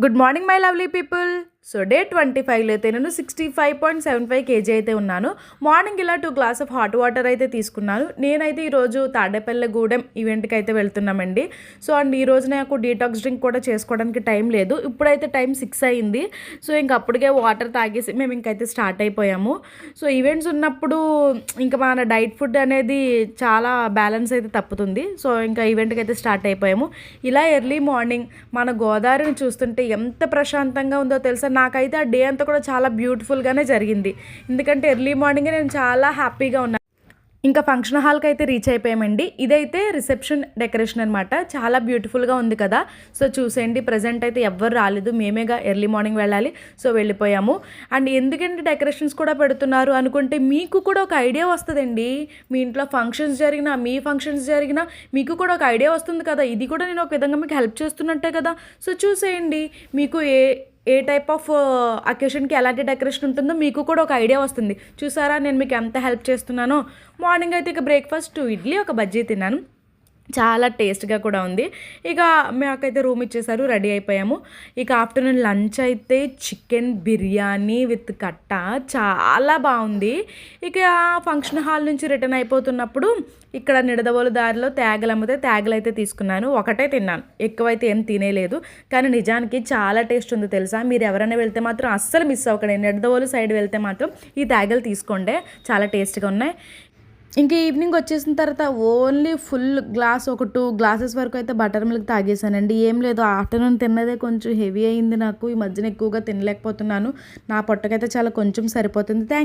Good morning my lovely people. So day 25లో అయితే నేను 65.75 కేజీ అయితే ఉన్నాను. మార్నింగ్ ఇలా 2 గ్లాస్ ఆఫ్ హాట్ వాటర్ అయితే తీసుకున్నాను. నేనైతే ఈరోజు తాడేపల్లిగూడెం ఈవెంట్కి అయితే వెళ్తున్నామండి. సో అండ్ ఈరోజు నాకు డీటాక్స్ డ్రింక్ కూడా చేసుకోవడానికి టైం లేదు. ఇప్పుడైతే టైం 6 అయింది. సో ఇంక అప్పటికే వాటర్ తాగేసి మేము ఇంకైతే స్టార్ట్ అయిపోయాము. సో ఈవెంట్స్ ఉన్నప్పుడు ఇంకా మన డైట్ ఫుడ్ అనేది చాలా బ్యాలెన్స్ అయితే తప్పుతుంది. సో ఇంకా ఈవెంట్కి అయితే స్టార్ట్ అయిపోయాము. ఇలా ఎర్లీ మార్నింగ్ మన గోదావరిని చూస్తుంటే ఎంత ప్రశాంతంగా ఉందో తెలుసా. నాకైతే ఆ డే అంతా కూడా చాలా బ్యూటిఫుల్గానే జరిగింది. ఎందుకంటే ఎర్లీ మార్నింగే నేను చాలా హ్యాపీగా ఉన్నాను. ఇంకా ఫంక్షన్ హాల్కి అయితే రీచ్ అయిపోయామండి. ఇదైతే రిసెప్షన్ డెకరేషన్ అనమాట. చాలా బ్యూటిఫుల్గా ఉంది కదా. సో చూసేయండి, ప్రజెంట్ అయితే ఎవ్వరు రాలేదు, మేమేగా ఎర్లీ మార్నింగ్ వెళ్ళాలి. సో వెళ్ళిపోయాము. అండ్ ఎందుకంటే డెకరేషన్స్ కూడా పెడుతున్నారు అనుకుంటే మీకు కూడా ఒక ఐడియా వస్తుందండి. మీ ఇంట్లో ఫంక్షన్స్ జరిగినా, మీ ఫంక్షన్స్ జరిగినా మీకు కూడా ఒక ఐడియా వస్తుంది కదా. ఇది కూడా నేను ఒక విధంగా మీకు హెల్ప్ చేస్తున్నట్టే కదా. సో చూసేయండి, మీకు ఏ టైప్ ఆఫ్ అకేషన్కి ఎలాంటి డెకరేషన్ ఉంటుందో మీకు కూడా ఒక ఐడియా వస్తుంది. చూసారా నేను మీకు ఎంత హెల్ప్ చేస్తున్నానో. మార్నింగ్ అయితే ఇక బ్రేక్ఫాస్ట్ 2 ఇడ్లీ 1 బజ్జీ తిన్నాను. చాలా టేస్ట్గా కూడా ఉంది. ఇక మాకైతే రూమ్ ఇచ్చేసారు, రెడీ అయిపోయాము. ఇక ఆఫ్టర్నూన్ లంచ్ అయితే చికెన్ బిర్యానీ విత్ కట్ట చాలా బాగుంది. ఇక ఫంక్షన్ హాల్ నుంచి రిటర్న్ అయిపోతున్నప్పుడు ఇక్కడ నిడదవోలు దారిలో తేగలు అమ్మితే తేగలు అయితే తీసుకున్నాను. ఒకటే తిన్నాను, ఎక్కువైతే ఏం తినేలేదు. కానీ నిజానికి చాలా టేస్ట్ ఉంది తెలుసా. మీరు ఎవరైనా వెళ్తే మాత్రం అస్సలు మిస్ అవ్వకండి. నిడదవోలు సైడ్ వెళ్తే మాత్రం ఈ తేగలు తీసుకోండి, చాలా టేస్ట్గా ఉన్నాయి. ఇంకా ఈవినింగ్ వచ్చేసిన తర్వాత ఓన్లీ ఫుల్ గ్లాస్ ఒక 2 గ్లాసెస్ వరకు అయితే బటర్ మిల్క్ తాగేసానండి. ఏం లేదు, ఆఫ్టర్నూన్ తిన్నదే కొంచెం హెవీ అయింది నాకు. ఈ మధ్యన ఎక్కువగా తినలేకపోతున్నాను. నా పొట్టకైతే చాలా కొంచెం సరిపోతుంది. థ్యాంక్